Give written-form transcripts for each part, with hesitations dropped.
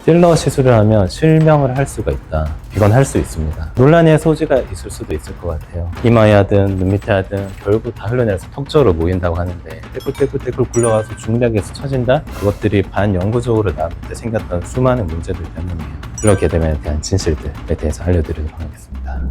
필러 시술을 하면 실명을 할 수가 있다. 이건 할 수 있습니다. 논란의 소지가 있을 수도 있을 것 같아요. 이마에 하든 눈 밑에 하든 결국 다 흘러내려서 턱쪽으로 모인다고 하는데 떼굴떼굴 굴러가서 중력에서 처진다? 그것들이 반영구적으로 나올 때 생겼던 수많은 문제들 때문이에요. 필러 개념에 대한 진실들에 대해서 알려드리도록 하겠습니다.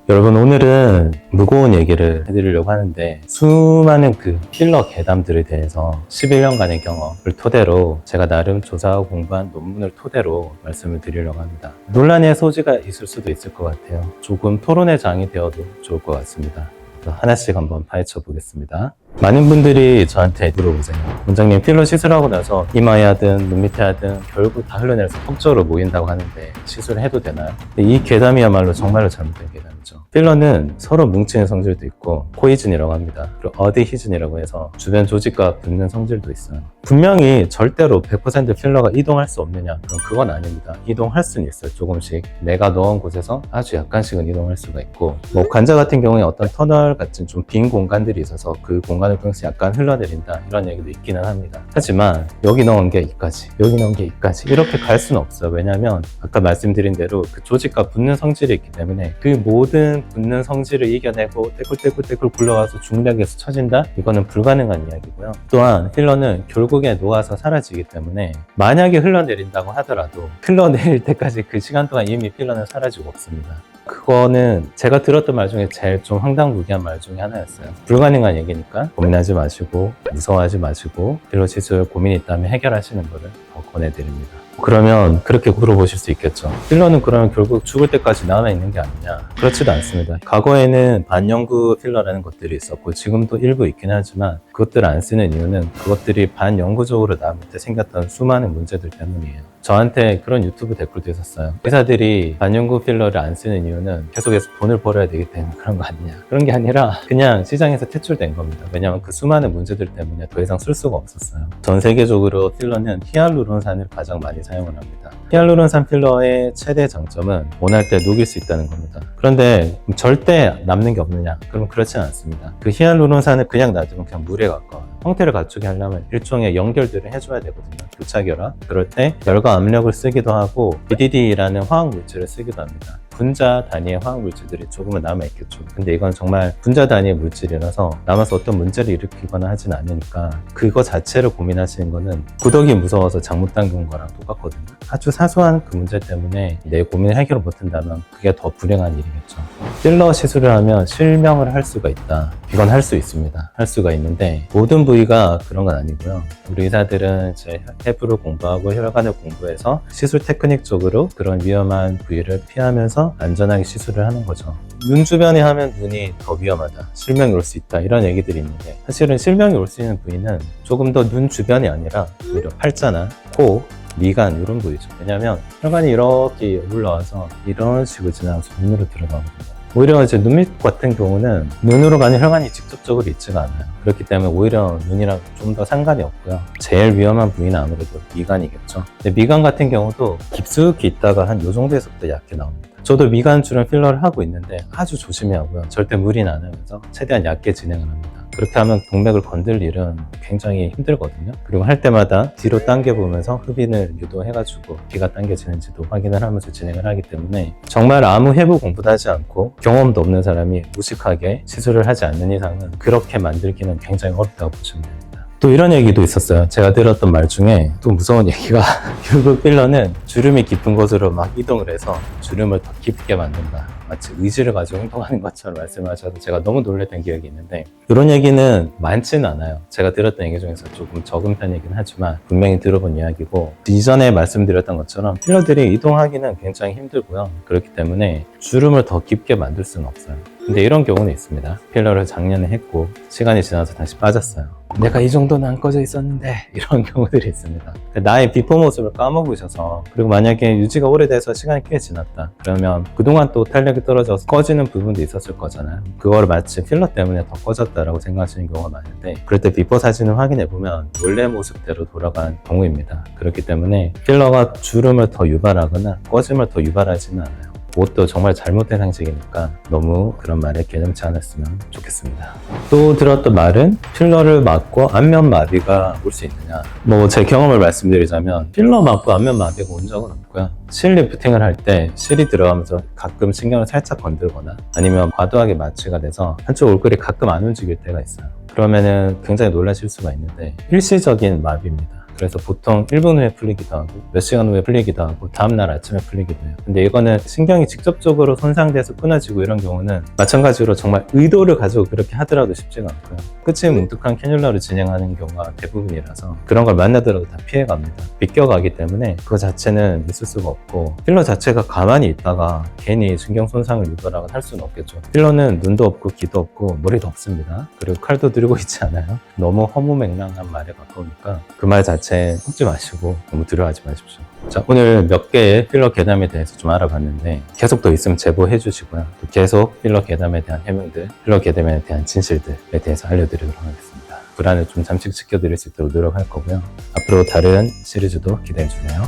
여러분, 오늘은 무거운 얘기를 해드리려고 하는데 수많은 그 필러 괴담들에 대해서 11년간의 경험을 토대로 제가 나름 조사하고 공부한 논문을 토대로 말씀을 드리려고 합니다. 논란의 소지가 있을 수도 있을 것 같아요. 조금 토론의 장이 되어도 좋을 것 같습니다. 하나씩 한번 파헤쳐 보겠습니다. 많은 분들이 저한테 물어보세요. 원장님, 필러 시술하고 나서 이마에 하든 눈 밑에 하든 결국 다 흘러내려서 턱쪽으로 모인다고 하는데 시술해도 되나요? 이 괴담이야말로 정말로 잘못된 괴담이죠. 필러는 서로 뭉치는 성질도 있고 코이즌이라고 합니다. 그리고 어드히즌이라고 해서 주변 조직과 붙는 성질도 있어요. 분명히 절대로 100% 필러가 이동할 수 없느냐? 그럼 그건 아닙니다. 이동할 수는 있어요. 조금씩 내가 넣은 곳에서 아주 약간씩은 이동할 수가 있고, 뭐 관자 같은 경우에 어떤 터널 같은 좀 빈 공간들이 있어서 그 공간을 통해서 약간 흘러내린다, 이런 얘기도 있기는 합니다. 하지만 여기 넣은 게 이까지, 여기 넣은 게 이까지 이렇게 갈 수는 없어요. 왜냐하면 아까 말씀드린 대로 그 조직과 붙는 성질이 있기 때문에 그 모든 붙는 성질을 이겨내고 떼굴떼굴 굴러가서 중력에서 처진다? 이거는 불가능한 이야기고요. 또한 필러는 결국에 녹아서 사라지기 때문에 만약에 흘러내린다고 하더라도 흘러내릴 때까지 그 시간 동안 이미 필러는 사라지고 없습니다. 그거는 제가 들었던 말 중에 제일 좀 황당무계한 말 중에 하나였어요. 불가능한 얘기니까 고민하지 마시고 무서워하지 마시고 필러 시술 고민이 있다면 해결하시는 거를 더 권해드립니다. 그러면 그렇게 물어보실 수 있겠죠. 필러는 그러면 결국 죽을 때까지 남아있는 게 아니냐? 그렇지도 않습니다. 과거에는 반영구 필러라는 것들이 있었고 지금도 일부 있긴 하지만 그것들을 안 쓰는 이유는 그것들이 반영구적으로 남을 때 생겼던 수많은 문제들 때문이에요. 저한테 그런 유튜브 댓글도 있었어요. 의사들이 반영구 필러를 안 쓰는 이유는 계속해서 돈을 벌어야 되기 때문에 그런 거 아니냐. 그런 게 아니라 그냥 시장에서 퇴출된 겁니다. 왜냐하면 그 수많은 문제들 때문에 더 이상 쓸 수가 없었어요. 전 세계적으로 필러는 히알루론산을 가장 많이 사용을 합니다. 히알루론산 필러의 최대 장점은 원할 때 녹일 수 있다는 겁니다. 그런데 절대 남는 게 없느냐? 그럼 그렇지는 않습니다. 그 히알루론산을 그냥 놔두면 그냥 물에 가까워요. 형태를 갖추게 하려면 일종의 연결들을 해줘야 되거든요. 교차결합. 그럴 때 열과 압력을 쓰기도 하고 BDD라는 화학 물질을 쓰기도 합니다. 분자 단위의 화학 물질들이 조금은 남아있겠죠. 근데 이건 정말 분자 단위의 물질이라서 남아서 어떤 문제를 일으키거나 하진 않으니까 그거 자체를 고민하시는 거는 구더기 무서워서 장못 당긴 거랑 똑같거든요. 아주 사소한 그 문제 때문에 내 고민을 해결을 못한다면 그게 더 불행한 일이겠죠. 필러 시술을 하면 실명을 할 수가 있다. 이건 할 수 있습니다. 할 수가 있는데 모든 부위가 그런 건 아니고요. 우리 의사들은 이제 해부를 공부하고 혈관을 공부해서 시술 테크닉적으로 그런 위험한 부위를 피하면서 안전하게 시술을 하는 거죠. 눈 주변에 하면 눈이 더 위험하다, 실명이 올 수 있다, 이런 얘기들이 있는데 사실은 실명이 올 수 있는 부위는 조금 더 눈 주변이 아니라 오히려 팔자나 코, 미간 이런 부위죠. 왜냐하면 혈관이 이렇게 올라와서 이런 식으로 지나가서 눈으로 들어가거든요. 오히려 이제 눈밑 같은 경우는 눈으로 가는 혈관이 직접적으로 있지가 않아요. 그렇기 때문에 오히려 눈이랑 좀 더 상관이 없고요. 제일 위험한 부위는 아무래도 미간이겠죠. 근데 미간 같은 경우도 깊숙이 있다가 한 요 정도에서부터 얇게 나옵니다. 저도 미간 주름 필러를 하고 있는데 아주 조심해야 하고요. 절대 무리는 안 하면서 최대한 얇게 진행을 합니다. 그렇게 하면 동맥을 건들 일은 굉장히 힘들거든요. 그리고 할 때마다 뒤로 당겨보면서 흡인을 유도해가지고 피가 당겨지는지도 확인을 하면서 진행을 하기 때문에 정말 아무 해부 공부도 하지 않고 경험도 없는 사람이 무식하게 시술을 하지 않는 이상은 그렇게 만들기는 굉장히 어렵다고 보시면 됩니다. 또 이런 얘기도 있었어요. 제가 들었던 말 중에 또 무서운 얘기가 결국 필러는 주름이 깊은 곳으로 막 이동을 해서 주름을 더 깊게 만든다. 마치 의지를 가지고 행동하는 것처럼 말씀하셔서 제가 너무 놀랐던 기억이 있는데 이런 얘기는 많지는 않아요. 제가 들었던 얘기 중에서 조금 적은 편이긴 하지만 분명히 들어본 이야기고 이전에 말씀드렸던 것처럼 필러들이 이동하기는 굉장히 힘들고요. 그렇기 때문에 주름을 더 깊게 만들 수는 없어요. 근데 이런 경우는 있습니다. 필러를 작년에 했고 시간이 지나서 다시 빠졌어요. 내가 이 정도는 안 꺼져 있었는데 이런 경우들이 있습니다. 나의 비포 모습을 까먹으셔서 그리고 만약에 유지가 오래돼서 시간이 꽤 지났다 그러면 그동안 또 탄력이 떨어져서 꺼지는 부분도 있었을 거잖아요. 그거를 마치 필러 때문에 더 꺼졌다라고 생각하시는 경우가 많은데 그럴 때 비포 사진을 확인해 보면 원래 모습대로 돌아간 경우입니다. 그렇기 때문에 필러가 주름을 더 유발하거나 꺼짐을 더 유발하지는 않아요. 그것도 정말 잘못된 상식이니까 너무 그런 말에 개념치 않았으면 좋겠습니다. 또 들었던 말은 필러를 맞고 안면 마비가 올 수 있느냐. 뭐 제 경험을 말씀드리자면 필러 맞고 안면 마비가 온 적은 없고요. 실 리프팅을 할 때 실이 들어가면서 가끔 신경을 살짝 건들거나 아니면 과도하게 마취가 돼서 한쪽 얼굴이 가끔 안 움직일 때가 있어요. 그러면은 굉장히 놀라실 수가 있는데 일시적인 마비입니다. 그래서 보통 1분 후에 풀리기도 하고 몇 시간 후에 풀리기도 하고 다음날 아침에 풀리기도 해요. 근데 이거는 신경이 직접적으로 손상돼서 끊어지고 이런 경우는 마찬가지로 정말 의도를 가지고 그렇게 하더라도 쉽지가 않고요. 끝이 뭉툭한 캐뉼라를 진행하는 경우가 대부분이라서 그런 걸 만나더라도 다 피해갑니다. 비껴가기 때문에 그거 자체는 있을 수가 없고 필러 자체가 가만히 있다가 괜히 신경 손상을 유발하거나 할 수는 없겠죠. 필러는 눈도 없고 귀도 없고 머리도 없습니다. 그리고 칼도 들고 있지 않아요. 너무 허무맹랑한 말에 가까우니까 그 말 자체 속지 마시고 너무 두려워하지 마십시오. 자, 오늘 몇 개의 필러 괴담에 대해서 좀 알아봤는데 계속 더 있으면 제보해 주시고요. 또 계속 필러 괴담에 대한 해명들, 필러 괴담에 대한 진실들에 대해서 알려드리도록 하겠습니다. 불안을 좀 잠식시켜 드릴 수 있도록 노력할 거고요. 앞으로 다른 시리즈도 기대해 주세요.